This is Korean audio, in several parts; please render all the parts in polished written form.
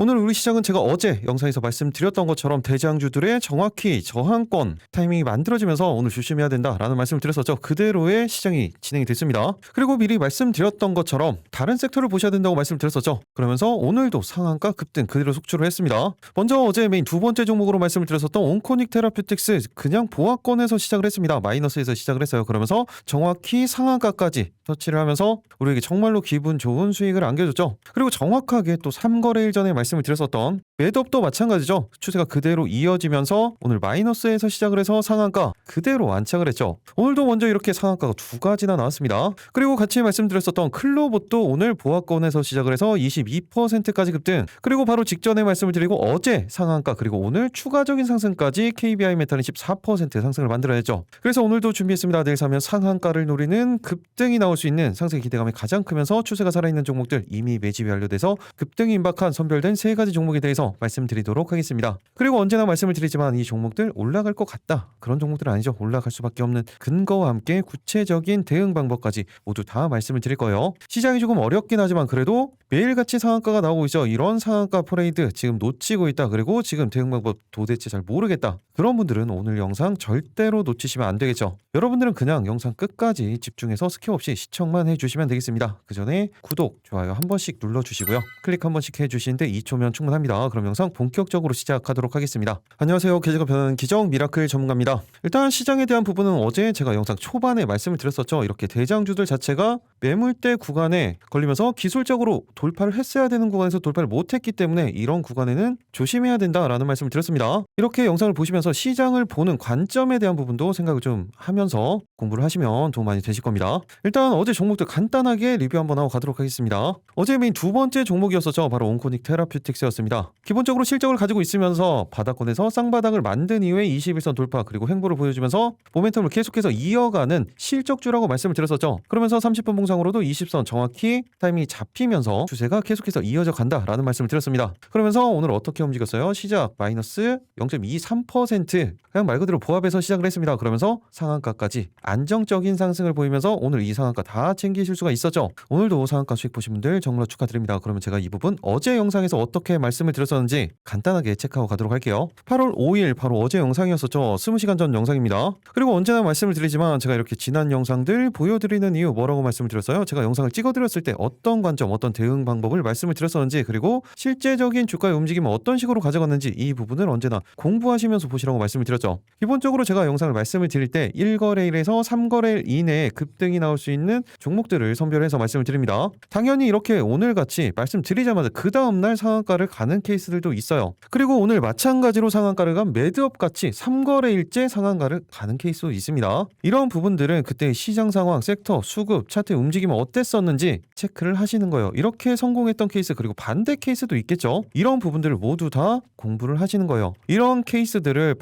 오늘 우리 시장은 제가 어제 영상에서 말씀드렸던 것처럼 대장주들의 정확히 저항권 타이밍이 만들어지면서 오늘 조심해야 된다라는 말씀을 드렸었죠. 그대로의 시장이 진행이 됐습니다. 그리고 미리 말씀드렸던 것처럼 다른 섹터를 보셔야 된다고 말씀드렸었죠. 그러면서 오늘도 상한가 급등 그대로 속출을 했습니다. 먼저 어제 메인 두 번째 종목으로 말씀을 드렸었던 온코닉 테라퓨틱스 그냥 보합권에서 시작을 했습니다. 마이너스에서 시작을 했어요. 그러면서 정확히 상한가까지 터치를 하면서 우리에게 정말로 기분 좋은 수익을 안겨줬죠. 그리고 정확하게 또 3거래일 전에 말씀을 드렸었던 매도업도 마찬가지죠. 추세가 그대로 이어지면서 오늘 마이너스에서 시작을 해서 상한가 그대로 안착을 했죠. 오늘도 먼저 이렇게 상한가가 두 가지나 나왔습니다. 그리고 같이 말씀드렸었던 클로봇도 오늘 보합권에서 시작을 해서 22%까지 급등, 그리고 바로 직전에 말씀을 드리고 어제 상한가 그리고 오늘 추가적인 상승까지 KBI 메탈은 14% 상승을 만들어냈죠. 그래서 오늘도 준비했습니다. 내일 사면 상한가를 노리는 급등이 나올 수 있는 상승 기대감이 가장 크면서 추세가 살아있는 종목들, 이미 매집이 완료돼서 급등이 임박한 선별된 세 가지 종목에 대해서 말씀드리도록 하겠습니다. 그리고 언제나 말씀을 드리지만 이 종목들 올라갈 것 같다, 그런 종목들은 아니죠. 올라갈 수밖에 없는 근거와 함께 구체적인 대응 방법까지 모두 다 말씀을 드릴 거예요. 시장이 조금 어렵긴 하지만 그래도 매일같이 상한가가 나오고 있죠. 이런 상한가 퍼레이드 지금 놓치고 있다, 그리고 지금 대응 방법 도대체 잘 모르겠다, 그런 분들은 오늘 영상 절대로 놓치시면 안 되겠죠. 여러분들은 그냥 영상 끝까지 집중해서 스킵 없이 시청만 해주시면 되겠습니다. 그 전에 구독, 좋아요 한 번씩 눌러주시고요. 클릭 한 번씩 해주시는데 2초면 충분합니다. 그럼 영상 본격적으로 시작하도록 하겠습니다. 안녕하세요. 계좌가 변하는 기적 미라클 전문가입니다. 일단 시장에 대한 부분은 어제 제가 영상 초반에 말씀을 드렸었죠. 이렇게 대장주들 자체가 매물대 구간에 걸리면서 기술적으로 돌파를 했어야 되는 구간에서 돌파를 못했기 때문에 이런 구간에는 조심해야 된다라는 말씀을 드렸습니다. 이렇게 영상을 보시면서 시장을 보는 관점에 대한 부분도 생각을 좀 하면서 공부를 하시면 도움 많이 되실 겁니다. 일단 어제 종목들 간단하게 리뷰 한번 하고 가도록 하겠습니다. 어제 메인 두 번째 종목이었었죠. 바로 온코닉 테라퓨틱스였습니다. 기본적으로 실적을 가지고 있으면서 바닥권에서 쌍바닥을 만든 이후에 21선 돌파 그리고 횡보를 보여주면서 모멘텀을 계속해서 이어가는 실적주라고 말씀을 드렸었죠. 그러면서 30분 봉상으로도 20선 정확히 타이밍이 잡히면서 추세가 계속해서 이어져 간다라는 말씀을 드렸습니다. 그러면서 오늘 어떻게 움직였어요? 시작 마이너스 0.23%, 그냥 말 그대로 보합에서 시작을 했습니다. 그러면서 상한가까지 안정적인 상승을 보이면서 오늘 이 상한가 다 챙기실 수가 있었죠. 오늘도 상한가 수익 보신 분들 정말 축하드립니다. 그러면 제가 이 부분 어제 영상에서 어떻게 말씀을 드렸었는지 간단하게 체크하고 가도록 할게요. 8월 5일 바로 어제 영상이었었죠. 20시간 전 영상입니다. 그리고 언제나 말씀을 드리지만 제가 이렇게 지난 영상들 보여드리는 이유 뭐라고 말씀을 드렸어요? 제가 영상을 찍어드렸을 때 어떤 관점, 어떤 대응 방법을 말씀을 드렸었는지, 그리고 실제적인 주가의 움직임을 어떤 식으로 가져갔는지 이 부분을 언제나 공부하시면서 보시라고 말씀을 드렸죠. 기본적으로 제가 영상을 말씀을 드릴 때 1거래일에서 3거래일 이내에 급등이 나올 수 있는 종목들을 선별해서 말씀을 드립니다. 당연히 이렇게 오늘같이 말씀드리자마자 그 다음날 상한가를 가는 케이스들도 있어요. 그리고 오늘 마찬가지로 상한가를 간 매드업같이 3거래일째 상한가를 가는 케이스도 있습니다. 이런 부분들은 그때 시장 상황, 섹터, 수급, 차트의 움직임이 어땠었는지 체크를 하시는 거예요. 이렇게 성공했던 케이스 그리고 반대 케이스도 있겠죠. 이런 부분들을 모두 다 공부를 하시는 거예요. 이런 케이스들을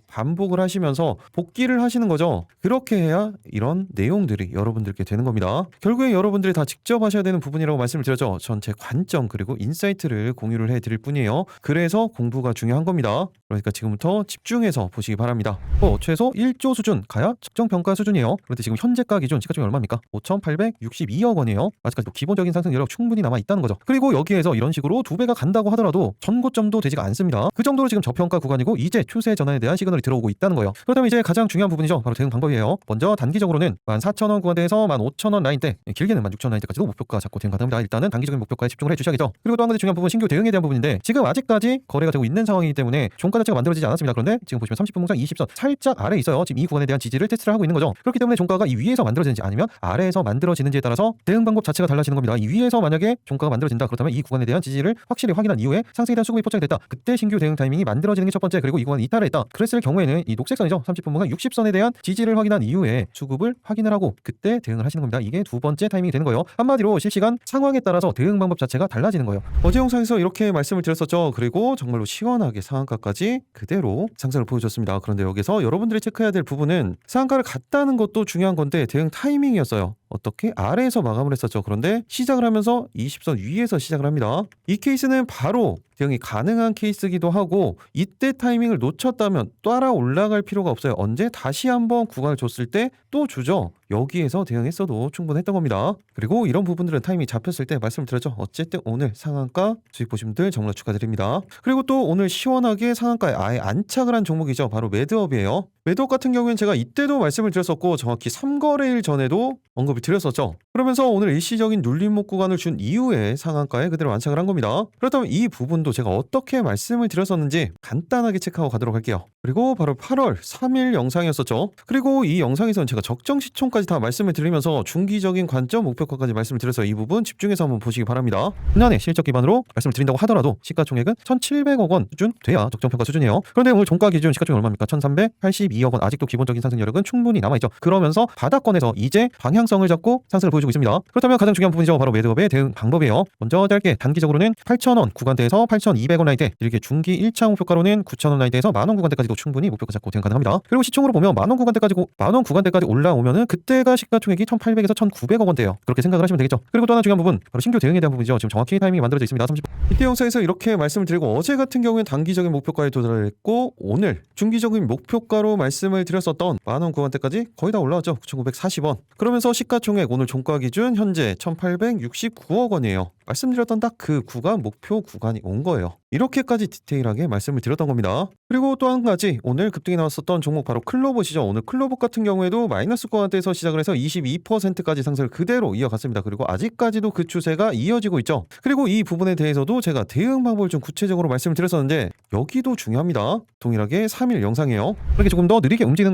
반복을 하시면서 복기를 하시는 거죠. 그렇게 해야 이런 내용들이 여러분들께 되는 겁니다. 결국에 여러분들이 다 직접 하셔야 되는 부분이라고 말씀을 드렸죠. 전체 관점 그리고 인사이트를 공유를 해드릴 뿐이에요. 그래서 공부가 중요한 겁니다. 그러니까 지금부터 집중해서 보시기 바랍니다. 최소 1조 수준 가야 적정평가 수준이에요. 그런데 지금 현재가 기준 시가총액이 얼마입니까? 5,862억 원이에요. 아직까지도 기본적인 상승 여력 충분히 남아 있다는 거죠. 그리고 여기에서 이런 식으로 두 배가 간다고 하더라도 전고점도 되지가 않습니다. 그 정도로 지금 저평가 구간이고 이제 추세 전환에 대한 시그널이 들어오고 있다는 거예요. 그렇다면 이제 가장 중요한 부분이죠. 바로 대응 방법이에요. 먼저 단기적으로는 14,000원 구간대에서 15,000원 라인대, 길게는 16,000원 라인대까지도 목표가 잡고 대응 가능합니다. 일단은 단기적인 목표가에 집중을 해주셔야겠죠. 그리고 또 한 가지 중요한 부분, 신규 대응에 대한 부분인데 지금 아직까지 거래가 되고 있는 상황이기 때문에 종가 자체가 만들어지지 않았습니다. 그런데 지금 보시면 30분 봉상 20선 살짝 아래 있어요. 지금 이 구간에 대한 지지를 테스트를 하고 있는 거죠. 그렇기 때문에 종가가 이 위에서 만들어지는지 아니면 아래에서 만들어지는지에 따라서 대응 방법 자체가 달라지는 겁니다. 이 위에서 만약에 종가가 만들어진다, 그렇다면 이 구간에 대한 지지를 확실히 확인한 이후에 상승에 대한 수급이 포착이 됐다, 그때 신규 대응 타이밍이 만들어지는 게 첫 번째. 그리고 이 구간이 이탈을 했다, 그랬을 경우에는 이 녹색선이죠. 30분 봉상 60선에 대한 지지를 확인한 이후에 수급을 확인을 하고 그때 대응을 하시는 겁니다. 이게 두 번째 타이밍이 되는 거예요. 한마디로 실시간 상황에 따라서 대응 방법 자체가 달라지는 거예요. 어제 영상에서 이렇게 말씀을 드렸었죠. 그리고 정말로 시원하게 상한가까지 그대로 상승을 보여줬습니다. 그런데 여기서 여러분들이 체크해야 될 부분은 상한가를 갔다는 것도 중요한 건데 대응 타이밍이었어요. 어떻게 아래에서 마감을 했었죠. 그런데 시작을 하면서 20선 위에서 시작을 합니다. 이 케이스는 바로 대응이 가능한 케이스이기도 하고 이때 타이밍을 놓쳤다면 따라 올라갈 필요가 없어요. 언제 다시 한번 구간을 줬을 때 또 주죠. 여기에서 대응했어도 충분했던 겁니다. 그리고 이런 부분들은 타이밍이 잡혔을 때 말씀드렸죠. 어쨌든 오늘 상한가 수익 보신 분들 정말 축하드립니다. 그리고 또 오늘 시원하게 상한가에 아예 안착을 한 종목이죠. 바로 매드업이에요. 매드업 같은 경우에는 제가 이때도 말씀을 드렸었고 정확히 3거래일 전에도 언급을 드렸었죠. 그러면서 오늘 일시적인 눌림목 구간을 준 이후에 상한가에 그대로 안착을 한 겁니다. 그렇다면 이 부분도 제가 어떻게 말씀을 드렸었는지 간단하게 체크하고 가도록 할게요. 그리고 바로 8월 3일 영상이었었죠. 그리고 이 영상에서는 제가 적정 시총까지 다 말씀을 드리면서 중기적인 관점 목표가까지 말씀을 드려서 이 부분 집중해서 한번 보시기 바랍니다. 지난해 실적 기반으로 말씀을 드린다고 하더라도 시가총액은 1,700억 원 수준 돼야 적정평가 수준이에요. 그런데 오늘 종가 기준 시가총액 얼마입니까? 1,382억 원. 아직도 기본적인 상승 여력은 충분히 남아있죠. 그러면서 바닥권에서 이제 방향성을 잡고 상승을 보여주고 있습니다. 그렇다면 가장 중요한 부분이죠. 바로 매드업의 대응 방법이에요. 먼저 짧게 단기적으로는 8,000원 구간대에서 8,200원 라인대, 이렇게 중기 1차 목표가로는 9,000원 라인대에서 만원 구간대까지도 충분히 목표가 잡고 대응 가능합니다. 그리고 시총으로 보면 만원 구간대까지 올라오면은 그때가 시가총액이 1,800에서 1,900억 원대예요. 그렇게 생각을 하시면 되겠죠. 그리고 또 하나 중요한 부분, 바로 신규 대응에 대한 부분이죠. 지금 정확히 타이밍이 만들어져 있습니다. 30. 이때 영상에서 이렇게 말씀을 드리고 어제 같은 경우에는 단기적인 목표가에 도달을 했고 오늘 중기적인 목표가로 말씀을 드렸었던 만원 구간대까지 거의 다 올라왔죠. 9,940원. 그러면서 시가총액 오늘 종가 기준 현재 1,869억 원이에요. 말씀드렸던 딱 그 구간 목표 구간이 온 거예요. 이렇게까지 디테일하게 말씀을 드렸던 겁니다. 그리고 또 한 가지 오늘 급등이 나왔었던 종목 바로 클로봇이죠. 오늘 클로봇 같은 경우에도 마이너스 구간대에서 시작을 해서 22%까지 상승을 그대로 이어갔습니다. 그리고 아직까지도 그 추세가 이어지고 있죠. 그리고 이 부분에 대해서도 제가 대응 방법을 좀 구체적으로 말씀을 드렸었는데 여기도 중요합니다. 동일하게 3일 영상이에요. 그렇게 조금 더 느리게 움직이는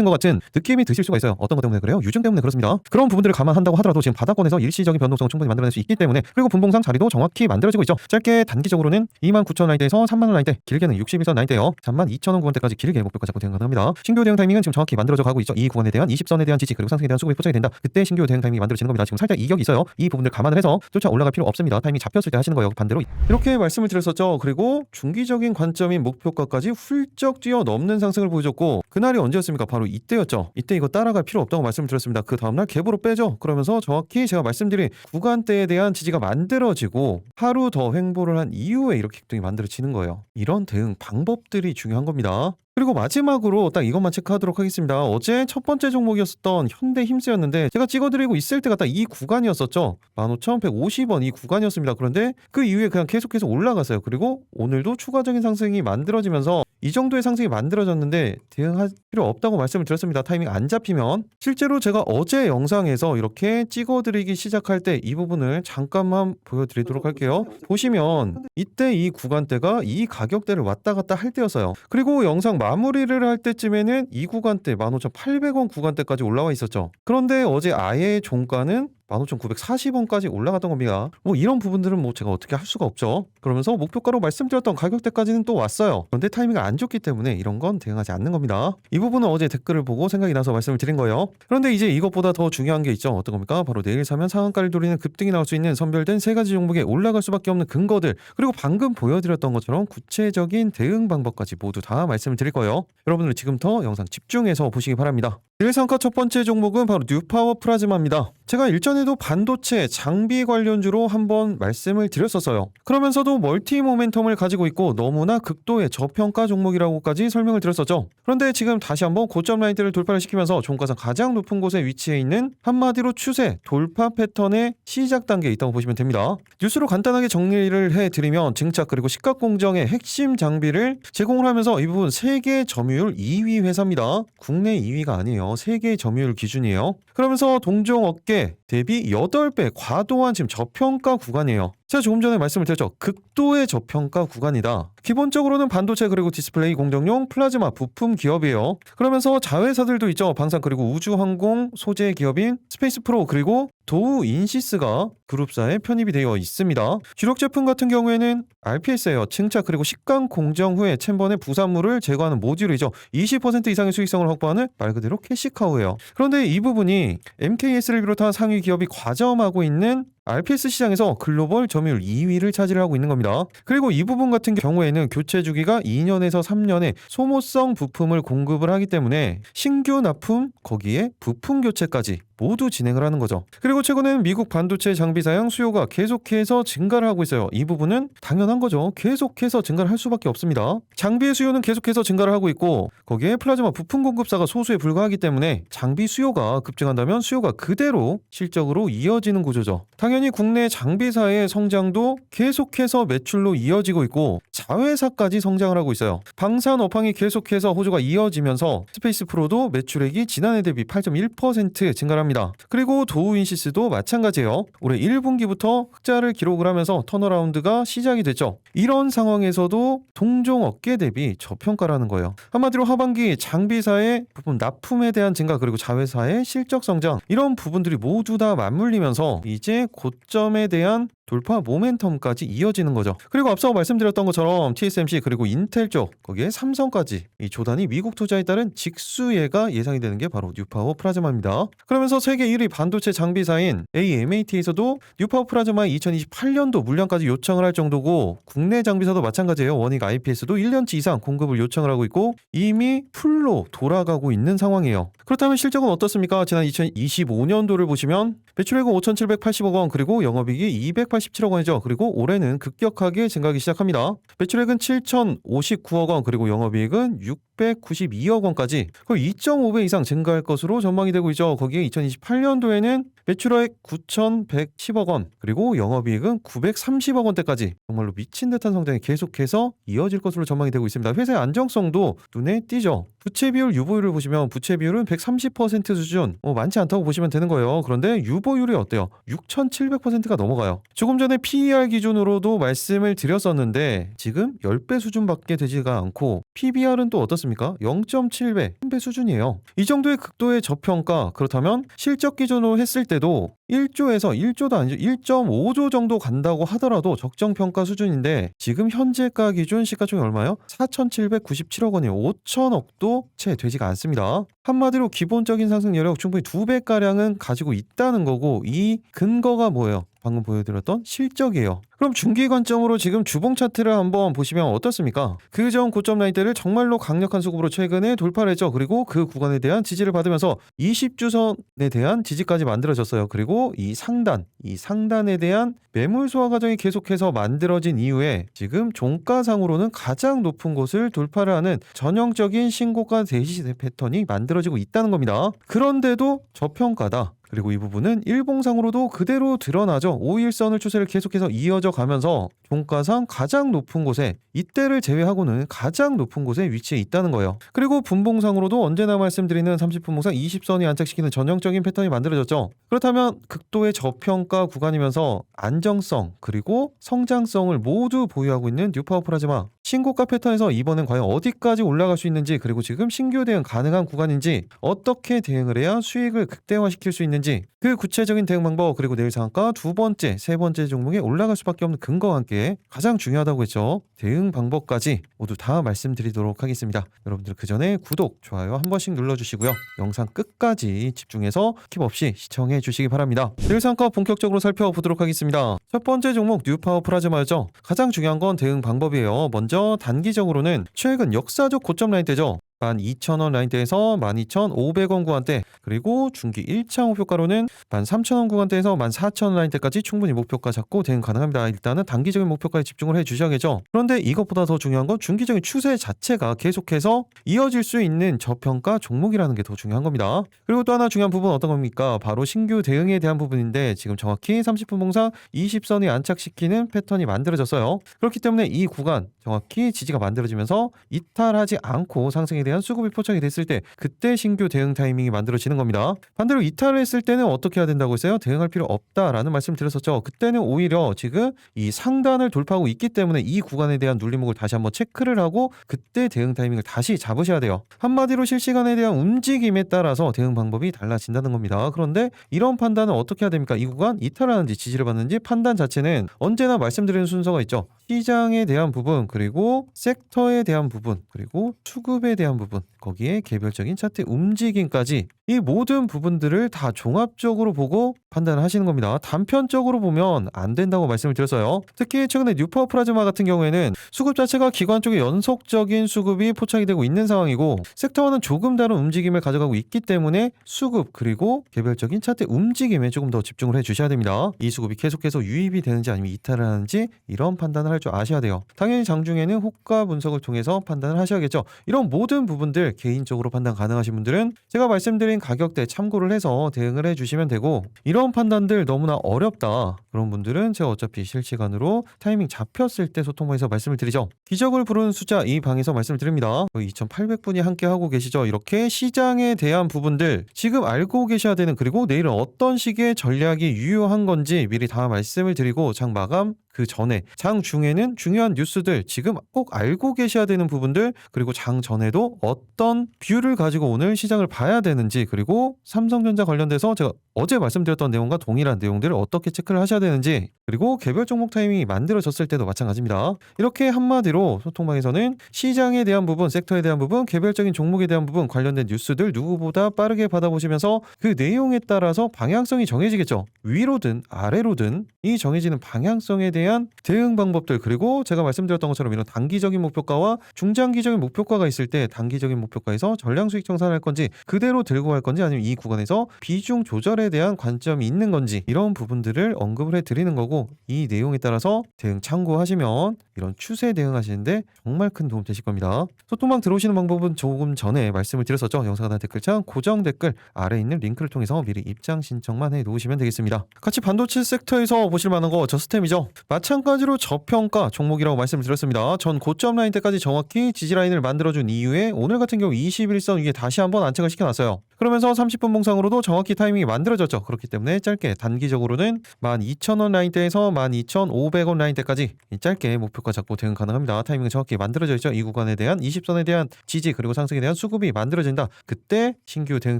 것 같은 느낌이 드실 수가 있어요. 어떤 것 때문에 그래요? 유증 때문에 그렇습니다. 그런 부분들을 감안한다고 하더라도 지금 바닥권에서 일시적인 변동성을 충분히 만들어낼 수 있기 때문에, 그리고 분봉상 자리도 정확히 만들어지고 있죠. 짧게 단기적으로는 29,000원 라인대에서 30,000원 라인대, 길게는 61선 라인대요. 32,000원 구간대까지 길게 목표가 잡고 대응 가능합니다. 신규 대응 타이밍은 지금 정확히 만들어져 가고 있죠. 이 구간에 대한 20선에 대한 지지 그리고 상승에 대한 수급이 포착이 된다. 그때 신규 대응 타이밍이 만들어지는 겁니다. 지금 살짝 이격이 있어요. 이 부분들 감안을 해서 쫓아 올라갈 필요 없습니다. 타이밍이 잡혔을 때 하시는 거예요. 반대로 이렇게 말씀을 드렸었죠. 그리고 중기적인 관점인 목표가까지 훌쩍 뛰어넘는 상승을 보여줬고 그날이 언제였습니까? 바로 이때였죠. 이때 이거 따라갈 필요 없다고 말씀드렸습니다. 그 다음날 갭으로 빼죠. 그러면서 정확히 제가 말씀드린 구간대에 대한 지지가 만들어지고 하루 더 횡보를 한 이후에 이렇게 급등이 만들어지는 거예요. 이런 대응 방법들이 중요한 겁니다. 그리고 마지막으로 딱 이것만 체크하도록 하겠습니다. 어제 첫 번째 종목이었던 현대힘스였는데 제가 찍어드리고 있을 때가 딱 이 구간이었었죠. 15,150원 이 구간이었습니다. 그런데 그 이후에 그냥 계속해서 올라갔어요. 그리고 오늘도 추가적인 상승이 만들어지면서 이 정도의 상승이 만들어졌는데 대응할 필요 없다고 말씀을 드렸습니다. 타이밍 안 잡히면. 실제로 제가 어제 영상에서 이렇게 찍어드리기 시작할 때 이 부분을 잠깐만 보여드리도록 할게요. 보시면 이때 이 구간대가 이 가격대를 왔다 갔다 할 때였어요. 그리고 영상 마무리를 할 때쯤에는 이 구간대 15,800원 구간대까지 올라와 있었죠. 그런데 어제 아예 종가는 15,940원까지 올라갔던 겁니다. 뭐 이런 부분들은 뭐 제가 어떻게 할 수가 없죠. 그러면서 목표가로 말씀드렸던 가격대까지는 또 왔어요. 그런데 타이밍이 안 좋기 때문에 이런 건 대응하지 않는 겁니다. 이 부분은 어제 댓글을 보고 생각이 나서 말씀을 드린 거예요. 그런데 이제 이것보다 더 중요한 게 있죠. 어떤 겁니까? 바로 내일 사면 상한가를 노리는 급등이 나올 수 있는 선별된 세 가지 종목에 올라갈 수밖에 없는 근거들, 그리고 방금 보여드렸던 것처럼 구체적인 대응 방법까지 모두 다 말씀을 드릴 거예요. 여러분들 지금부터 영상 집중해서 보시기 바랍니다. 내일 상한가 첫 번째 종목은 바로 뉴파워 플라즈마입니다. 제가 일전에도 반도체 장비 관련주로 한번 말씀을 드렸었어요. 그러면서도 멀티 모멘텀을 가지고 있고 너무나 극도의 저평가 종목이라고까지 설명을 드렸었죠. 그런데 지금 다시 한번 고점 라인대를 돌파를 시키면서 종가상 가장 높은 곳에 위치해 있는 한마디로 추세 돌파 패턴의 시작 단계에 있다고 보시면 됩니다. 뉴스로 간단하게 정리를 해드리면 증착 그리고 식각 공정의 핵심 장비를 제공을 하면서 이 부분 세계 점유율 2위 회사입니다. 국내 2위가 아니에요. 세계 점유율 기준이에요. 그러면서 동종 업계 대비 8배 과도한 지금 저평가 구간이에요. 제가 조금 전에 말씀을 드렸죠. 극도의 저평가 구간이다. 기본적으로는 반도체 그리고 디스플레이 공정용 플라즈마 부품 기업이에요. 그러면서 자회사들도 있죠. 방산 그리고 우주항공 소재 기업인 스페이스 프로 그리고 도우 인시스가 그룹사에 편입이 되어 있습니다. 주력 제품 같은 경우에는 RPS예요. 증착 그리고 식강 공정 후에 챔버 내 부산물을 제거하는 모듈이죠. 20% 이상의 수익성을 확보하는 말 그대로 캐시카우예요. 그런데 이 부분이 MKS를 비롯한 상위 기업이 과점하고 있는 RPS 시장에서 글로벌 점유율 2위를 차지하고 있는 겁니다. 그리고 이 부분 같은 경우에는 교체 주기가 2년에서 3년의 소모성 부품을 공급을 하기 때문에 신규 납품 거기에 부품 교체까지 모두 진행을 하는 거죠. 그리고 최근에는 미국 반도체 장비 사양 수요가 계속해서 증가를 하고 있어요. 이 부분은 당연한 거죠. 계속해서 증가를 할 수밖에 없습니다. 장비의 수요는 계속해서 증가를 하고 있고 거기에 플라즈마 부품 공급사가 소수에 불과하기 때문에 장비 수요가 급증한다면 수요가 그대로 실적으로 이어지는 구조죠. 당연히 국내 장비사의 성장도 계속해서 매출로 이어지고 있고 자회사까지 성장을 하고 있어요. 방산 업황이 계속해서 호조가 이어지면서 스페이스 프로도 매출액이 지난해 대비 8.1% 증가를 합니다. 그리고 도우인시스도 마찬가지예요. 올해 1분기부터 흑자를 기록을 하면서 턴어라운드가 시작이 됐죠. 이런 상황에서도 동종 업계 대비 저평가라는 거예요. 한마디로 하반기 장비사의 부품 납품에 대한 증가 그리고 자회사의 실적 성장 이런 부분들이 모두 다 맞물리면서 이제 고점에 대한 돌파 모멘텀까지 이어지는 거죠. 그리고 앞서 말씀드렸던 것처럼 TSMC 그리고 인텔 쪽 거기에 삼성까지 이 조단이 미국 투자에 따른 직수예가 예상이 되는 게 바로 뉴파워 플라즈마입니다. 그러면서 세계 1위 반도체 장비사인 AMAT에서도 뉴파워 플라즈마의 2028년도 물량까지 요청을 할 정도고 국내 장비사도 마찬가지예요. 원익 IPS도 1년치 이상 공급을 요청을 하고 있고 이미 풀로 돌아가고 있는 상황이에요. 그렇다면 실적은 어떻습니까? 지난 2025년도를 보시면 매출액은 5,780억 원 그리고 영업이익이 287억 원이죠. 그리고 올해는 급격하게 증가하기 시작합니다. 매출액은 7,059억 원 그리고 영업이익은 692억 원까지 거의 2.5배 이상 증가할 것으로 전망이 되고 있죠. 거기에 2028년도에는 매출액 9,110억 원 그리고 영업이익은 930억 원대까지 정말로 미친 듯한 성장이 계속해서 이어질 것으로 전망이 되고 있습니다. 회사의 안정성도 눈에 띄죠. 부채 비율, 유보율을 보시면 부채 비율은 130% 수준 많지 않다고 보시면 되는 거예요. 그런데 유보율이 어때요? 6,700%가 넘어가요. 조금 전에 PER 기준으로도 말씀을 드렸었는데 지금 10배 수준밖에 되지가 않고 PBR은 또 어떻습니까? 0.7배, 1배 수준이에요. 이 정도의 극도의 저평가 그렇다면 실적 기준으로 했을 때도 1조에서 1조도 아니죠. 1.5조 정도 간다고 하더라도 적정평가 수준인데 지금 현재가 기준 시가총액 얼마요? 4,797억 원이에요. 5천억도 채 되지가 않습니다. 한마디로 기본적인 상승 여력 충분히 2배가량은 가지고 있다는 거고 이 근거가 뭐예요? 방금 보여드렸던 실적이에요. 그럼 중기 관점으로 지금 주봉 차트를 한번 보시면 어떻습니까? 그 전 고점 라인대를 정말로 강력한 수급으로 최근에 돌파를 했죠. 그리고 그 구간에 대한 지지를 받으면서 20주선에 대한 지지까지 만들어졌어요. 그리고 이 상단에 대한 매물 소화 과정이 계속해서 만들어진 이후에 지금 종가상으로는 가장 높은 곳을 돌파를 하는 전형적인 신고가 대시 패턴이 만들어지고 있다는 겁니다. 그런데도 저평가다. 그리고 이 부분은 일봉상으로도 그대로 드러나죠. 5일선을 추세를 계속해서 이어져 가면서 종가상 가장 높은 곳에 이때를 제외하고는 가장 높은 곳에 위치해 있다는 거예요. 그리고 분봉상으로도 언제나 말씀드리는 30분 봉상 20선이 안착시키는 전형적인 패턴이 만들어졌죠. 그렇다면 극도의 저평가 구간이면서 안정성 그리고 성장성을 모두 보유하고 있는 뉴파워 플라즈마 신고가 패턴에서 이번엔 과연 어디까지 올라갈 수 있는지 그리고 지금 신규 대응 가능한 구간인지 어떻게 대응을 해야 수익을 극대화시킬 수 있는지 그 구체적인 대응 방법 그리고 내일 상한가 두 번째, 세 번째 종목에 올라갈 수밖에 없는 근거와 함께 가장 중요하다고 했죠. 대응 방법까지 모두 다 말씀드리도록 하겠습니다. 여러분들 그 전에 구독, 좋아요 한 번씩 눌러주시고요. 영상 끝까지 집중해서 스킵 없이 시청해 주시기 바랍니다. 내일 상한가 본격적으로 살펴보도록 하겠습니다. 첫 번째 종목 뉴파워 플라즈마였죠. 가장 중요한 건 대응 방법이에요. 먼저 단기적으로는 최근 역사적 고점 라인대죠. 12,000원 라인대에서 12,500원 구간대 그리고 중기 1차 목표가로는 13,000원 구간대에서 14,000원 라인대까지 충분히 목표가 잡고 대응 가능합니다. 일단은 단기적인 목표가에 집중을 해주셔야겠죠. 그런데 이것보다 더 중요한 건 중기적인 추세 자체가 계속해서 이어질 수 있는 저평가 종목이라는 게 더 중요한 겁니다. 그리고 또 하나 중요한 부분은 어떤 겁니까? 바로 신규 대응에 대한 부분인데 지금 정확히 30분 봉상 20선이 안착시키는 패턴이 만들어졌어요. 그렇기 때문에 이 구간 정확히 지지가 만들어지면서 이탈하지 않고 상승에 대한 수급이 포착이 됐을 때 그때 신규 대응 타이밍이 만들어지는 겁니다. 반대로 이탈을 했을 때는 어떻게 해야 된다고 했어요? 대응할 필요 없다라는 말씀 드렸었죠. 그때는 오히려 지금 이 상단을 돌파하고 있기 때문에 이 구간에 대한 눌림목을 다시 한번 체크를 하고 그때 대응 타이밍을 다시 잡으셔야 돼요. 한마디로 실시간에 대한 움직임에 따라서 대응 방법이 달라진다는 겁니다. 그런데 이런 판단은 어떻게 해야 됩니까? 이 구간 이탈하는지 지지를 받는지 판단 자체는 언제나 말씀드리는 순서가 있죠. 시장에 대한 부분, 그리고 섹터에 대한 부분, 그리고 수급에 대한 부분, 거기에 개별적인 차트 움직임까지 이 모든 부분들을 다 종합적으로 보고 판단을 하시는 겁니다. 단편적으로 보면 안 된다고 말씀을 드렸어요. 특히 최근에 뉴파워 플라즈마 같은 경우에는 수급 자체가 기관 쪽에 연속적인 수급이 포착이 되고 있는 상황이고 섹터와는 조금 다른 움직임을 가져가고 있기 때문에 수급 그리고 개별적인 차트 움직임에 조금 더 집중을 해주셔야 됩니다. 이 수급이 계속해서 유입이 되는지 아니면 이탈을 하는지 이런 판단을 할 줄 아셔야 돼요. 당연히 장중에는 호가 분석을 통해서 판단을 하셔야겠죠. 이런 모든 부분들 개인적으로 판단 가능하신 분들은 제가 말씀드린 가격대 참고를 해서 대응을 해주시면 되고, 이런 판단들 너무나 어렵다 그런 분들은 제가 어차피 실시간으로 타이밍 잡혔을 때 소통방에서 말씀을 드리죠. 기적을 부르는 숫자 이 방에서 말씀을 드립니다. 2,800분이 함께 하고 계시죠. 이렇게 시장에 대한 부분들 지금 알고 계셔야 되는, 그리고 내일은 어떤 식의 전략이 유효한 건지 미리 다 말씀을 드리고, 장 마감 그 전에 장 중에는 중요한 뉴스들 지금 꼭 알고 계셔야 되는 부분들, 그리고 장 전에도 어떤 뷰를 가지고 오늘 시장을 봐야 되는지, 그리고 삼성전자 관련돼서 제가 어제 말씀드렸던 내용과 동일한 내용들을 어떻게 체크를 하셔야 되는지, 그리고 개별 종목 타이밍이 만들어졌을 때도 마찬가지입니다. 이렇게 한마디로 소통방에서는 시장에 대한 부분, 섹터에 대한 부분, 개별적인 종목에 대한 부분, 관련된 뉴스들 누구보다 빠르게 받아보시면서 그 내용에 따라서 방향성이 정해지겠죠. 위로든 아래로든 이 정해지는 방향성에 대한 대응 방법들, 그리고 제가 말씀드렸던 것처럼 이런 단기적인 목표가와 중장기적인 목표가가 있을 때 단기적인 목표가에서 전량 수익 청산할 건지 그대로 들고 갈 건지, 아니면 이 구간에서 비중 조절에 대한 관점이 있는 건지, 이런 부분들을 언급을 해드리는 거고, 이 내용에 따라서 대응 참고하시면 이런 추세 대응하시는데 정말 큰 도움 되실 겁니다. 소통방 들어오시는 방법은 조금 전에 말씀을 드렸었죠. 영상 하단 댓글창 고정 댓글 아래에 있는 링크를 통해서 미리 입장 신청만 해 놓으시면 되겠습니다. 같이 반도체 섹터에서 보실 만한 거 저스템이죠. 마찬가지로 저평가 종목이라고 말씀을 드렸습니다. 전 고점 라인 때까지 정확히 지지 라인을 만들어준 이후에 오늘 같은 경우 21선 위에 다시 한번 안착을 시켜놨어요. 그러면서 30분 봉상으로도 정확히 타이밍이 만들어졌죠. 그렇기 때문에 짧게 단기적으로는 12,000원 라인대에서 12,500원 라인대까지 짧게 목표가 잡고 대응 가능합니다. 타이밍이 정확히 만들어져 있죠. 이 구간에 대한 20선에 대한 지지, 그리고 상승에 대한 수급이 만들어진다. 그때 신규 대응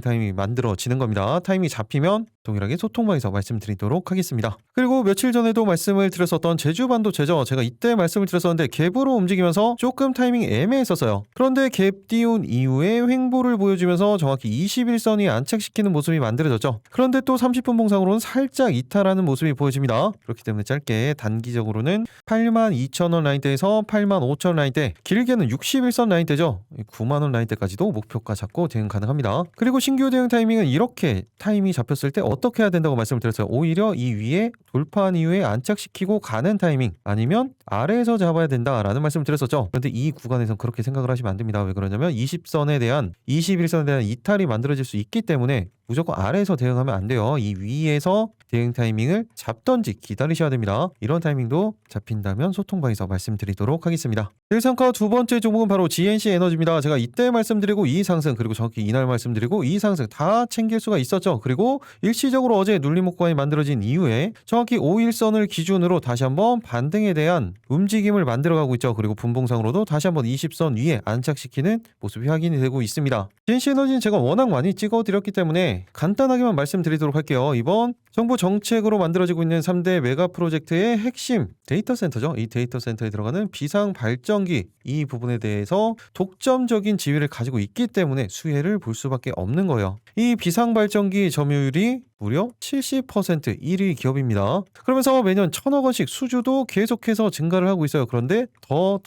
타이밍이 만들어지는 겁니다. 타이밍이 잡히면 동일하게 소통방에서 말씀드리도록 하겠습니다. 그리고 며칠 전에도 말씀을 드렸었던 제주반도체죠. 제가 이때 말씀을 드렸었는데 갭으로 움직이면서 조금 타이밍이 애매했었어요. 그런데 갭 띄운 이후에 횡보를 보여주면서 정확히 21선이 안착시키는 모습이 만들어졌죠. 그런데 또 30분 봉상으로는 살짝 이탈하는 모습이 보여집니다. 그렇기 때문에 짧게 단기적으로는 82,000원 라인대에서 85,000원 라인대, 길게는 61선 라인대죠. 9만원 라인대까지도 목표가 잡고 대응 가능합니다. 그리고 신규 대응 타이밍은 이렇게 타이밍이 잡혔을 때 어떻게 해야 된다고 말씀을 드렸어요. 오히려 이 위에 돌파한 이후에 안착시키고 가는 타이밍, 아니면 아래에서 잡아야 된다라는 말씀을 드렸었죠. 그런데 이 구간에서는 그렇게 생각을 하시면 안 됩니다. 왜 그러냐면 20선에 대한 21선에 대한 이탈이 만들어질 수 있기 때문에 무조건 아래에서 대응하면 안 돼요. 이 위에서 대응 타이밍을 잡던지 기다리셔야 됩니다. 이런 타이밍도 잡힌다면 소통방에서 말씀드리도록 하겠습니다. 일상가 두 번째 종목은 바로 GNC 에너지입니다. 제가 이때 말씀드리고 이 상승, 그리고 정확히 이날 말씀드리고 이 상승 다 챙길 수가 있었죠. 그리고 일시적으로 어제 눌림목관이 만들어진 이후에 정확히 5일선을 기준으로 다시 한번 반등에 대한 움직임을 만들어가고 있죠. 그리고 분봉상으로도 다시 한번 20선 위에 안착시키는 모습이 확인이 되고 있습니다. GNC 에너지는 제가 워낙 많이 찍어드렸기 때문에 간단하게만 말씀드리도록 할게요. 이번 정부 정책으로 만들어지고 있는 3대 메가 프로젝트의 핵심 데이터 센터죠. 이 데이터 센터에 들어가는 비상 발전기, 이 부분에 대해서 독점적인 지위를 가지고 있기 때문에 수혜를 볼 수밖에 없는 거예요. 이 비상 발전기 점유율이 무려 70% 1위 기업입니다. 그러면서 매년 1,000억 원씩 수주도 계속해서 증가를 하고 있어요. 그런데 더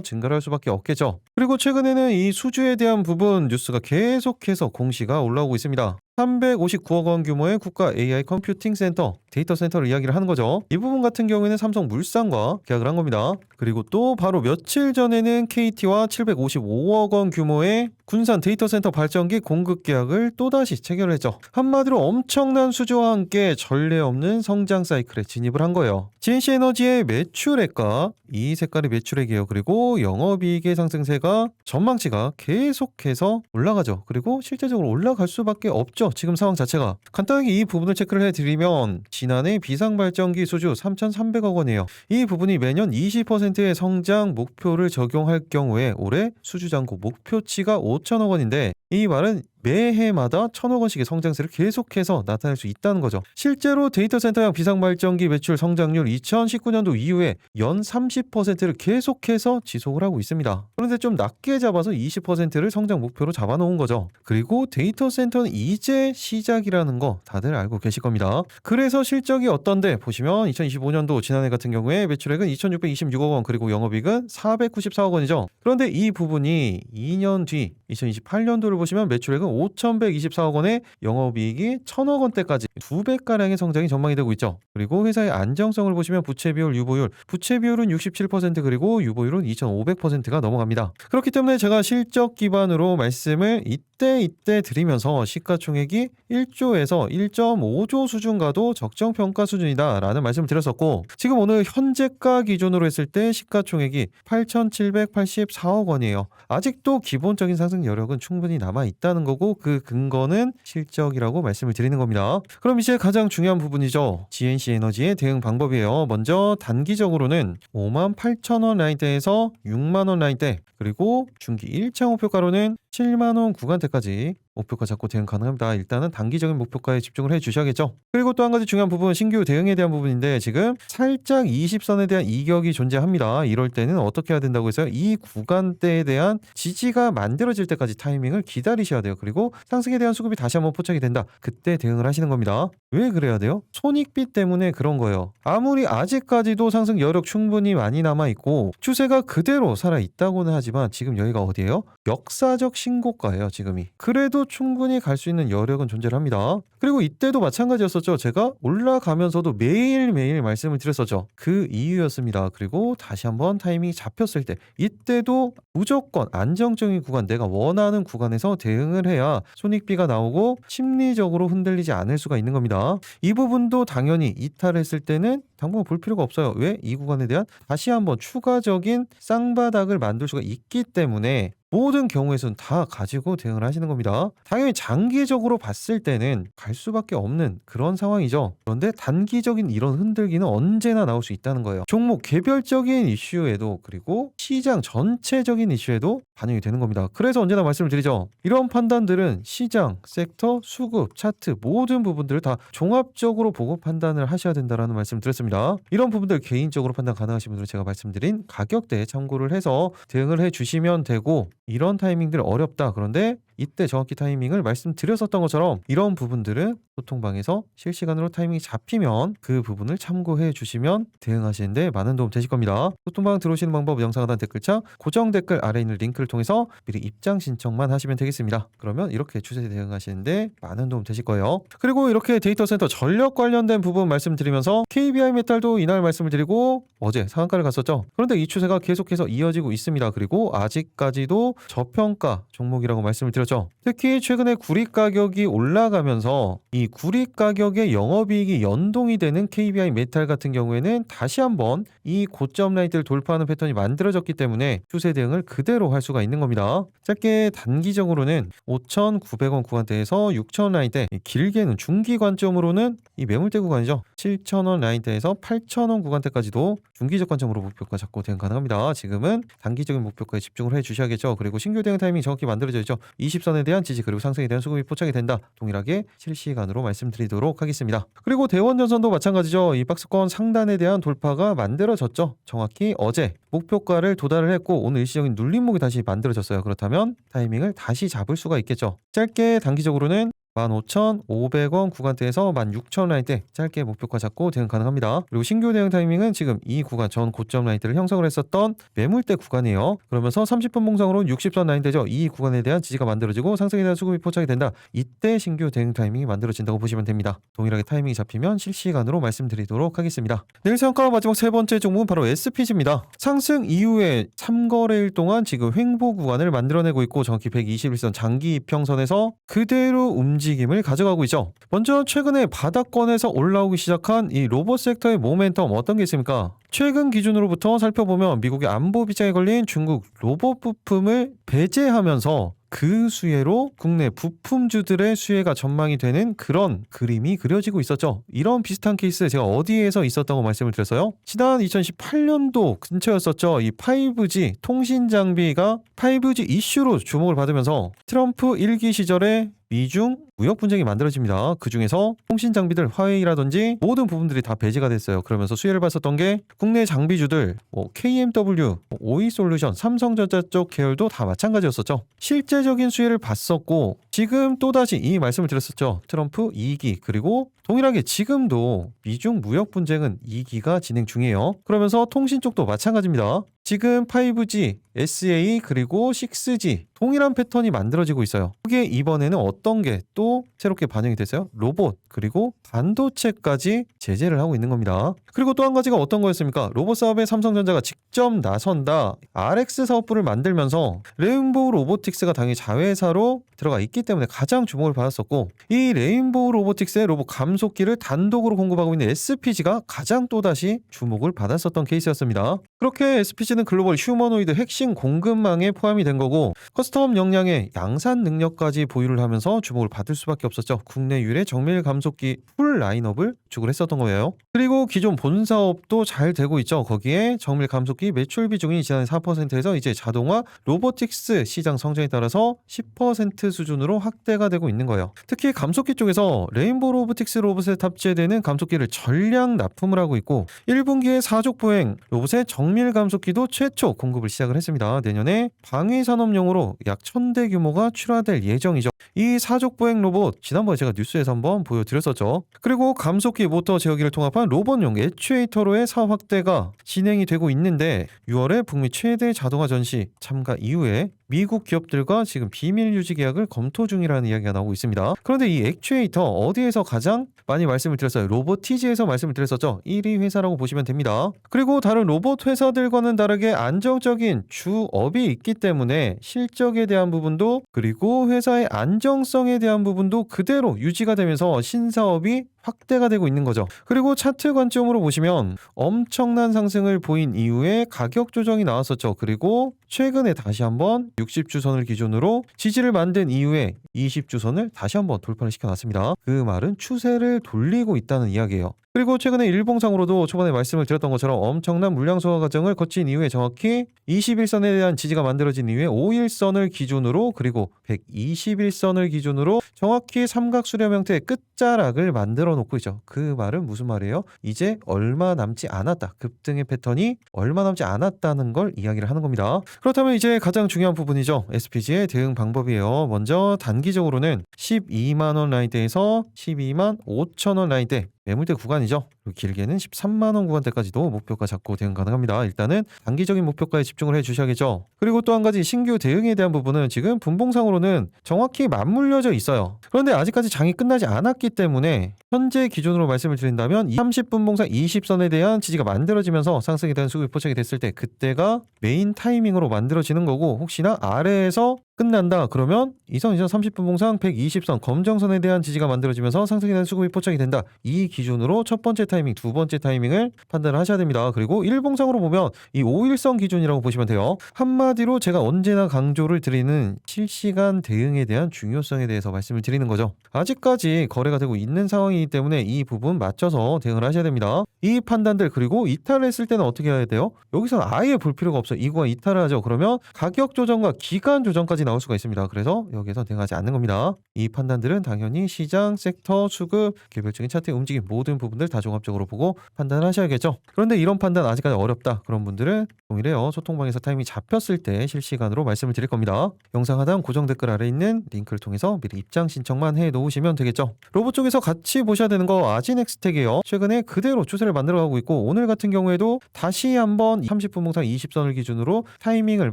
증가를 할 수밖에 없겠죠. 그리고 최근에는 이 수주에 대한 부분 뉴스가 계속해서 공시가 올라오고 있습니다. 359억 원 규모의 국가 AI 컴퓨팅 센터, 데이터 센터를 이야기를 하는 거죠. 이 부분 같은 경우에는 삼성물산과 계약을 한 겁니다. 그리고 또 바로 며칠 전에는 KT와 755억 원 규모의 군산 데이터 센터 발전기 공급 계약을 또다시 체결했죠. 한마디로 엄청난 수주와 함께 전례 없는 성장 사이클에 진입을 한 거예요. GNC 에너지의 매출액과 이 색깔이 매출액이에요. 그리고 영업이익의 상승세가 전망치가 계속해서 올라가죠. 그리고 실제적으로 올라갈 수밖에 없죠. 지금 상황 자체가. 간단하게 이 부분을 체크를 해드리면 지난해 비상발전기 수주 3,300억 원이에요. 이 부분이 매년 20%의 성장 목표를 적용할 경우에 올해 수주 잔고 목표치가 5,000억 원인데 이 말은 매해마다 1,000억 원씩의 성장세를 계속해서 나타낼 수 있다는 거죠. 실제로 데이터 센터형 비상발전기 매출 성장률 2019년도 이후에 연 30%를 계속해서 지속을 하고 있습니다. 그런데 좀 낮게 잡아서 20%를 성장 목표로 잡아놓은 거죠. 그리고 데이터 센터는 이제 시작이라는 거 다들 알고 계실 겁니다. 그래서 실적이 어떤데 보시면 2025년도 지난해 같은 경우에 매출액은 2,626억 원 그리고 영업이익은 494억 원이죠. 그런데 이 부분이 2년 뒤 2028년도를 보시면 매출액은 5,124억 원에 영업이익이 1,000억 원대까지 2배가량의 성장이 전망이 되고 있죠. 그리고 회사의 안정성을 보시면 부채 비율, 유보율, 부채 비율은 67% 그리고 유보율은 2,500%가 넘어갑니다. 그렇기 때문에 제가 실적 기반으로 말씀을 이때 드리면서 시가총액이 1조에서 1.5조 수준과도 적정평가 수준이다라는 말씀을 드렸었고 지금 오늘 현재가 기준으로 했을 때 시가총액이 8,784억 원이에요. 아직도 기본적인 상승 여력은 충분히 남아있다는 거고 그 근거는 실적이라고 말씀을 드리는 겁니다. 그럼 이제 가장 중요한 부분이죠. GNC 에너지의 대응 방법이에요. 먼저 단기적으로는 58,000원 라인대에서 6만원 라인대 그리고 중기 1차 목표가로는 7만원 구간대까지 목표가 잡고 대응 가능합니다. 일단은 단기적인 목표가에 집중을 해주셔야겠죠. 그리고 또 한 가지 중요한 부분 신규 대응에 대한 부분인데 지금 살짝 20선에 대한 이격이 존재합니다. 이럴 때는 어떻게 해야 된다고 해서요. 이 구간대에 대한 지지가 만들어질 때까지 타이밍을 기다리셔야 돼요. 그리고 상승에 대한 수급이 다시 한번 포착이 된다. 그때 대응을 하시는 겁니다. 왜 그래야 돼요? 손익비 때문에 그런 거예요. 아무리 아직까지도 상승 여력 충분히 많이 남아있고 추세가 그대로 살아있다고는 하지만 지금 여기가 어디예요? 역사적 신고가예요. 지금이. 그래도 충분히 갈 수 있는 여력은 존재를 합니다. 그리고 이때도 마찬가지였었죠. 제가 올라가면서도 매일매일 말씀을 드렸었죠. 그 이유였습니다. 그리고 다시 한번 타이밍이 잡혔을 때 이때도 무조건 안정적인 구간 내가 원하는 구간에서 대응을 해야 손익비가 나오고 심리적으로 흔들리지 않을 수가 있는 겁니다. 이 부분도 당연히 이탈했을 때는 당분간 볼 필요가 없어요. 왜? 이 구간에 대한 다시 한번 추가적인 쌍바닥을 만들 수가 있기 때문에 모든 경우에서는 다 가지고 대응을 하시는 겁니다. 당연히 장기적으로 봤을 때는 갈 수밖에 없는 그런 상황이죠. 그런데 단기적인 이런 흔들기는 언제나 나올 수 있다는 거예요. 종목 개별적인 이슈에도 그리고 시장 전체적인 이슈에도 반영이 되는 겁니다. 그래서 언제나 말씀을 드리죠. 이런 판단들은 시장, 섹터, 수급, 차트 모든 부분들을 다 종합적으로 보고 판단을 하셔야 된다는 말씀을 드렸습니다. 이런 부분들 개인적으로 판단 가능하신 분들은 제가 말씀드린 가격대에 참고를 해서 대응을 해주시면 되고 이런 타이밍들 어렵다. 그런데 이때 정확히 타이밍을 말씀드렸었던 것처럼 이런 부분들은 소통방에서 실시간으로 타이밍이 잡히면 그 부분을 참고해 주시면 대응하시는데 많은 도움 되실 겁니다. 소통방 들어오시는 방법 영상 하단 댓글창 고정 댓글 아래에 있는 링크를 통해서 미리 입장 신청만 하시면 되겠습니다. 그러면 이렇게 추세 대응하시는데 많은 도움 되실 거예요. 그리고 이렇게 데이터 센터 전력 관련된 부분 말씀드리면서 KBI 메탈도 이날 말씀을 드리고 어제 상한가를 갔었죠. 그런데 이 추세가 계속해서 이어지고 있습니다. 그리고 아직까지도 저평가 종목이라고 말씀을 드렸죠. 특히 최근에 구리 가격이 올라가면서 이 구리 가격의 영업이익이 연동이 되는 KBI 메탈 같은 경우에는 다시 한번 이 고점 라인대를 돌파하는 패턴이 만들어졌기 때문에 추세 대응을 그대로 할 수가 있는 겁니다. 짧게 단기적으로는 5,900원 구간대에서 6,000원 라인대, 길게는 중기 관점으로는 이 매물대 구간이죠. 7,000원 라인대에서 8,000원 구간대까지도 중기적 관점으로 목표가 잡고 대응 가능합니다. 지금은 단기적인 목표가에 집중을 해주셔야겠죠. 그리고 신규 대응 타이밍 정확히 만들어져 있죠. 20선에 대한 지지 그리고 상승에 대한 수급이 포착이 된다. 동일하게 실시간으로 말씀드리도록 하겠습니다. 그리고 대원전선도 마찬가지죠. 이 박스권 상단에 대한 돌파가 만들어졌죠. 정확히 어제 목표가를 도달을 했고 오늘 일시적인 눌림목이 다시 만들어졌어요. 그렇다면 타이밍을 다시 잡을 수가 있겠죠. 짧게 단기적으로는 15,500원 구간대에서 16,000원 라인대 짧게 목표가 잡고 대응 가능합니다. 그리고 신규 대응 타이밍은 지금 이 구간 전 고점 라인대를 형성을 했었던 매물대 구간이에요. 그러면서 30분 봉상으로는 60선 라인대죠. 이 구간에 대한 지지가 만들어지고 상승에 대한 수급이 포착이 된다. 이때 신규 대응 타이밍이 만들어진다고 보시면 됩니다. 동일하게 타이밍이 잡히면 실시간으로 말씀드리도록 하겠습니다. 내일 상한가 마지막 세 번째 종목은 바로 SPG입니다. 상승 이후에 3거래일 동안 지금 횡보 구간을 만들어내고 있고 정확히 121선 장기 이평선에서 그대로 움직임을 가져가고 있죠. 먼저 최근에 바닥권에서 올라오기 시작한 이 로봇 섹터의 모멘텀 어떤 게 있습니까? 최근 기준으로부터 살펴보면 미국의 안보 비장에 걸린 중국 로봇 부품을 배제하면서 그 수혜로 국내 부품주들의 수혜가 전망이 되는 그런 그림이 그려지고 있었죠. 이런 비슷한 케이스 제가 어디에서 있었다고 말씀을 드렸어요? 지난 2018년도 근처였었죠. 이 5G 통신 장비가 5G 이슈로 주목을 받으면서 트럼프 1기 시절에 미중 무역 분쟁이 만들어집니다. 그 중에서 통신 장비들 화웨이라든지 모든 부분들이 다 배제가 됐어요. 그러면서 수혜를 봤었던 게 국내 장비주들, KMW, OE솔루션, 삼성전자 쪽 계열도 다 마찬가지였었죠. 실제적인 수혜를 봤었고 지금 또다시 이 말씀을 드렸었죠. 트럼프 2기 그리고 동일하게 지금도 미중 무역 분쟁은 2기가 진행 중이에요. 그러면서 통신 쪽도 마찬가지입니다. 지금 5G, SA 그리고 6G 동일한 패턴이 만들어지고 있어요. 그게 이번에는 어떤 게 또 새롭게 반영이 됐어요? 로봇 그리고 반도체까지 제재를 하고 있는 겁니다. 그리고 또 한 가지가 어떤 거였습니까? 로봇 사업에 삼성전자가 직접 나선다. RX 사업부를 만들면서 레인보우 로보틱스가 당연히 자회사로 들어가 있기 때문에 가장 주목을 받았었고 이 레인보우 로보틱스의 로봇 감속기를 단독으로 공급하고 있는 SPG가 가장 또다시 주목을 받았었던 케이스였습니다. 그렇게 SPG는 글로벌 휴머노이드 핵심 공급망에 포함이 된 거고 커스텀 역량의 양산 능력까지 보유를 하면서 주목을 받을 수밖에 없었죠. 국내 유일의 정밀 감속기 풀 라인업을 구축을 했었던 거예요. 그리고 기존 본 사업도 잘 되고 있죠. 거기에 정밀 감속기 매출 비중이 지난해 4%에서 이제 자동화 로보틱스 시장 성장에 따라서 10% 수준으로 확대가 되고 있는 거예요. 특히 감속기 쪽에서 레인보우 로보틱스 로봇에 탑재되는 감속기를 전량 납품을 하고 있고 1분기에 사족보행 로봇의 정밀 감속기도 최초 공급을 시작을 했습니다. 내년에 방위 산업용으로 약 1000대 규모가 출하될 예정이죠. 이 사족보행 로봇 지난번에 제가 뉴스에서 한번 보여드렸었죠. 그리고 감속기 모터 제어기를 통합한 로봇용 액추에이터로의 사업 확대가 진행이 되고 있는데 6월에 북미 최대 자동화 전시 참가 이후에 미국 기업들과 지금 비밀 유지 계약을 검토 중이라는 이야기가 나오고 있습니다. 그런데 이 액추에이터 어디에서 가장 많이 말씀을 드렸어요? 로보티지에서 말씀을 드렸었죠. 1위 회사라고 보시면 됩니다. 그리고 다른 로봇 회사들과는 다르게 안정적인 주업이 있기 때문에 실적에 대한 부분도 그리고 회사의 안정성에 대한 부분도 그대로 유지가 되면서 신사업이 확대가 되고 있는 거죠. 그리고 차트 관점으로 보시면 엄청난 상승을 보인 이후에 가격 조정이 나왔었죠. 그리고 최근에 다시 한번 60주선을 기준으로 지지를 만든 이후에 20주선을 다시 한번 돌파를 시켜놨습니다. 그 말은 추세를 돌리고 있다는 이야기예요. 그리고 최근에 일봉상으로도 초반에 말씀을 드렸던 것처럼 엄청난 물량 소화 과정을 거친 이후에 정확히 21선에 대한 지지가 만들어진 이후에 5일선을 기준으로 그리고 121선을 기준으로 정확히 삼각 수렴 형태의 끝자락을 만들어 놓고 있죠. 그 말은 무슨 말이에요? 이제 얼마 남지 않았다. 급등의 패턴이 얼마 남지 않았다는 걸 이야기를 하는 겁니다. 그렇다면 이제 가장 중요한 부분이죠. SPG의 대응 방법이에요. 먼저 단기적으로는 12만원 라인대에서 12만 5천원 라인대 매물대 구간이죠. 그리고 길게는 13만원 구간대까지도 목표가 잡고 대응 가능합니다. 일단은 단기적인 목표가에 집중을 해주셔야겠죠. 그리고 또 한 가지 신규 대응에 대한 부분은 지금 분봉상으로는 정확히 맞물려져 있어요. 그런데 아직까지 장이 끝나지 않았기 때문에 현재 기준으로 말씀을 드린다면 30분봉상 20선에 대한 지지가 만들어지면서 상승에 대한 수급이 포착이 됐을 때 그때가 메인 타이밍으로 만들어지는 거고 혹시나 아래에서 끝난다 그러면 이선 30분봉상 120선 검정선에 대한 지지가 만들어지면서 상승에 대한 수급이 포착이 된다. 이 기준으로 첫 번째 타이밍, 두 번째 타이밍을 판단을 하셔야 됩니다. 그리고 일봉상으로 보면 이 5일선 기준이라고 보시면 돼요. 한마디로 제가 언제나 강조를 드리는 실시간 대응에 대한 중요성에 대해서 말씀을 드리는 거죠. 아직까지 거래가 되고 있는 상황이기 때문에 이 부분 맞춰서 대응을 하셔야 됩니다. 이 판단들 그리고 이탈을 했을 때는 어떻게 해야 돼요? 여기서는 아예 볼 필요가 없어요. 이 구간 이탈을 하죠. 그러면 가격 조정과 기간 조정까지 나올 수가 있습니다. 그래서 여기서 대응하지 않는 겁니다. 이 판단들은 당연히 시장, 섹터, 수급, 개별적인 차트의 움직임 모든 부분들 다 종합적으로 보고 판단을 하셔야겠죠. 그런데 이런 판단 아직까지 어렵다. 그런 분들은 동일해요. 소통방에서 타이밍이 잡혔을 때 실시간으로 말씀을 드릴 겁니다. 영상 하단 고정 댓글 아래 있는 링크를 통해서 미리 입장 신청만 해 놓으시면 되겠죠. 로봇 쪽에서 같이 보셔야 되는 거 아지넥스텍이에요. 최근에 그대로 추세를 만들어가고 있고 오늘 같은 경우에도 다시 한번 30분봉상 20선을 기준으로 타이밍을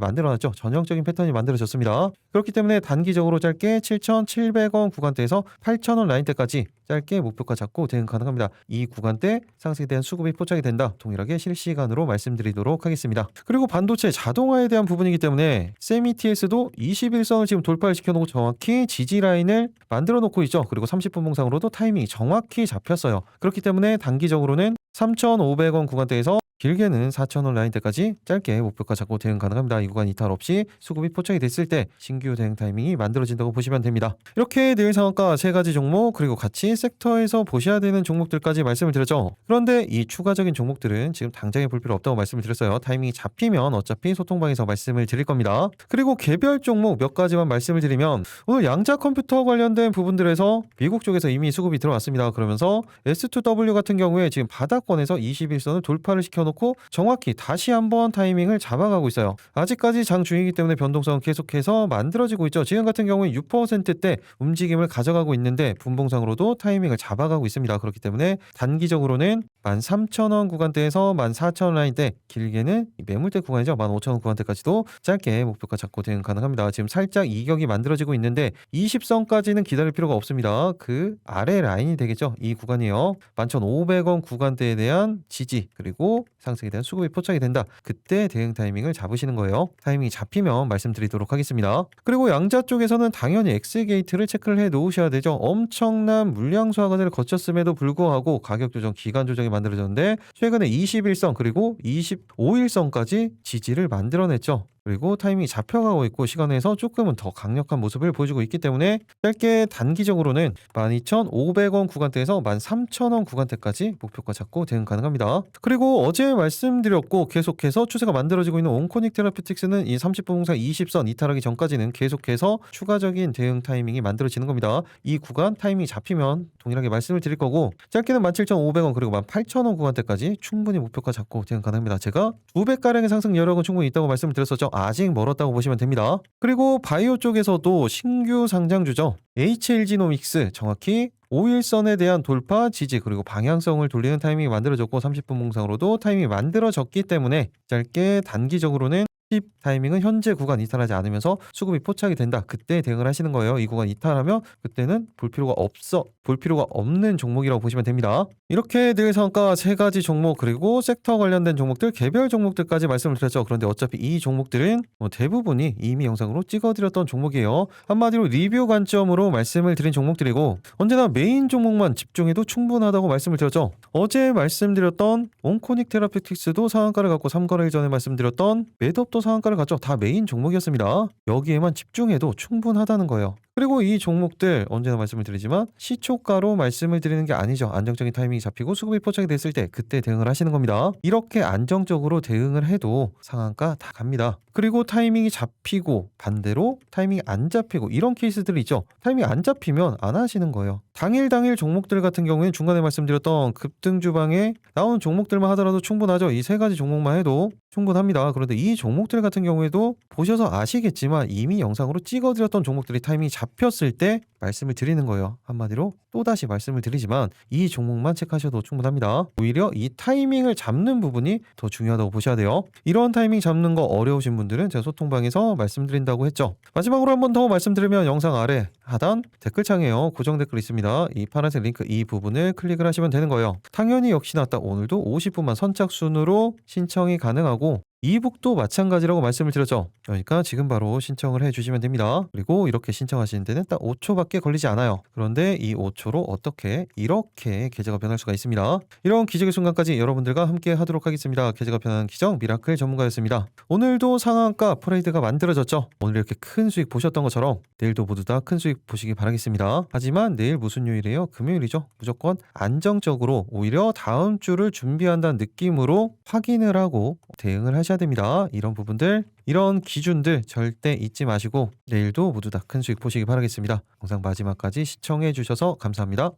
만들어놨죠. 전형적인 패턴이 만들어졌습니다. 그렇기 때문에 단기적으로 짧게 7,700원 구간대에서 8,000원 라인대까지 짧게 목표가 잡고 대응 가능합니다. 이 구간대 상승에 대한 수급이 포착이 된다. 동일하게 실시간으로 말씀드리도록 하겠습니다. 그리고 반도체 자동화에 대한 부분이기 때문에 세미TS도 21선을 지금 돌파를 시켜놓고 정확히 지지 라인을 만들어 놓고 있죠. 그리고 30분봉상으로도 타이밍이 정확히 잡혔어요. 그렇기 때문에 단기적으로는 3,500원 구간대에서 길게는 4,000원 라인대까지 짧게 목표가 잡고 대응 가능합니다. 이 구간 이탈 없이 수급이 포착이 됐을 때 신규 대응 타이밍이 만들어진다고 보시면 됩니다. 이렇게 내일 상한가 3가지 종목 그리고 같이 섹터에서 보셔야 되는 종목들까지 말씀을 드렸죠. 그런데 이 추가적인 종목들은 지금 당장에 볼 필요 없다고 말씀을 드렸어요. 타이밍이 잡히면 어차피 소통방에서 말씀을 드릴 겁니다. 그리고 개별 종목 몇 가지만 말씀을 드리면 오늘 양자 컴퓨터 관련된 부분들에서 미국 쪽에서 이미 수급이 들어왔습니다. 그러면서 S2W 같은 경우에 지금 바닥권에서 21선을 돌파를 시켜놓고 정확히 다시 한번 타이밍을 잡아가고 있어요. 아직까지 장 중이기 때문에 변동성은 계속해서 만들어지고 있죠. 지금 같은 경우에 6%대 움직임을 가져가고 있는데 분봉상으로도 타이밍을 잡아가고 있습니다. 그렇기 때문에 단기적으로는 13,000원 구간대에서 14,000원 라인대, 길게는 매물대 구간이죠. 15,000원 구간대까지도 짧게 목표가 잡고 대응 가능합니다. 지금 살짝 이격이 만들어지고 있는데 20선까지는 기다릴 필요가 없습니다. 그 아래 라인이 되겠죠. 이 구간이요. 11,500원 구간대에 대한 지지 그리고 상승에 대한 수급이 포착이 된다. 그때 대응 타이밍을 잡으시는 거예요. 타이밍이 잡히면 말씀드리도록 하겠습니다. 그리고 양자 쪽에서는 당연히 X게이트를 체크를 해 놓으셔야 되죠. 엄청난 물량 소화 과정을 거쳤음에도 불구하고 가격 조정, 기간 조정이 만들어졌는데 최근에 21선 그리고 25일선까지 지지를 만들어냈죠. 그리고 타이밍이 잡혀가고 있고 시간에서 조금은 더 강력한 모습을 보여주고 있기 때문에 짧게 단기적으로는 12,500원 구간대에서 13,000원 구간대까지 목표가 잡고 대응 가능합니다. 그리고 어제 말씀드렸고 계속해서 추세가 만들어지고 있는 온코닉 테라피틱스는 이 30분 봉상 20선 이탈하기 전까지는 계속해서 추가적인 대응 타이밍이 만들어지는 겁니다. 이 구간 타이밍이 잡히면 동일하게 말씀을 드릴 거고 짧게는 17,500원 그리고 18,000원 구간대까지 충분히 목표가 잡고 대응 가능합니다. 제가 2배가량의 상승 여력은 충분히 있다고 말씀을 드렸었죠. 아직 멀었다고 보시면 됩니다. 그리고 바이오 쪽에서도 신규 상장주죠. HLG노믹스 정확히 5일선에 대한 돌파, 지지 그리고 방향성을 돌리는 타이밍이 만들어졌고 30분 봉상으로도 타이밍이 만들어졌기 때문에 짧게 단기적으로는 타이밍은 현재 구간 이탈하지 않으면서 수급이 포착이 된다. 그때 대응을 하시는 거예요. 이 구간 이탈하면 그때는 볼 필요가 없는 종목이라고 보시면 됩니다. 이렇게 늘 상한가 3가지 종목 그리고 섹터 관련된 종목들 개별 종목들까지 말씀을 드렸죠. 그런데 어차피 이 종목들은 대부분이 이미 영상으로 찍어드렸던 종목이에요. 한마디로 리뷰 관점으로 말씀을 드린 종목들이고 언제나 메인 종목만 집중해도 충분하다고 말씀을 드렸죠. 어제 말씀드렸던 온코닉 테라피틱스도 상한가를 갖고 3거래일 전에 말씀드렸던 매드업도 상한가를 갖죠. 다 메인 종목이었습니다. 여기에만 집중해도 충분하다는 거예요. 그리고 이 종목들 언제나 말씀을 드리지만 시초가로 말씀을 드리는 게 아니죠. 안정적인 타이밍이 잡히고 수급이 포착이 됐을 때 그때 대응을 하시는 겁니다. 이렇게 안정적으로 대응을 해도 상한가 다 갑니다. 그리고 타이밍이 잡히고 반대로 타이밍이 안 잡히고 이런 케이스들이 있죠. 타이밍이 안 잡히면 안 하시는 거예요. 당일 종목들 같은 경우에는 중간에 말씀드렸던 급등 주방에 나오는 종목들만 하더라도 충분하죠. 이 3가지 종목만 해도 충분합니다. 그런데 이 종목들 같은 경우에도 보셔서 아시겠지만 이미 영상으로 찍어드렸던 종목들이 타이밍이 잡혔을 때 말씀을 드리는 거예요. 한마디로 또다시 말씀을 드리지만 이 종목만 체크하셔도 충분합니다. 오히려 이 타이밍을 잡는 부분이 더 중요하다고 보셔야 돼요. 이런 타이밍 잡는 거 어려우신 분들은 제가 소통방에서 말씀드린다고 했죠. 마지막으로 한 번 더 말씀드리면 영상 아래 하단 댓글창에요. 고정 댓글 있습니다. 이 파란색 링크 이 부분을 클릭을 하시면 되는 거예요. 당연히 역시나 딱 오늘도 50분만 선착순으로 신청이 가능하고 이북도 마찬가지라고 말씀을 드렸죠. 그러니까 지금 바로 신청을 해주시면 됩니다. 그리고 이렇게 신청하시는 데는 딱 5초밖에 걸리지 않아요. 그런데 이 5초로 이렇게 계좌가 변할 수가 있습니다. 이런 기적의 순간까지 여러분들과 함께 하도록 하겠습니다. 계좌가 변하는 기적 미라클 전문가였습니다. 오늘도 상한가 퍼레이드가 만들어졌죠. 오늘 이렇게 큰 수익 보셨던 것처럼 내일도 모두 다 큰 수익 보시기 바라겠습니다. 하지만 내일 무슨 요일이에요? 금요일이죠. 무조건 안정적으로 오히려 다음 주를 준비한다는 느낌으로 확인을 하고 대응을 하셔야 됩니다. 이런 부분들, 이런 기준들 절대 잊지 마시고 내일도 모두 다 큰 수익 보시기 바라겠습니다. 영상 마지막까지 시청해 주셔서 감사합니다.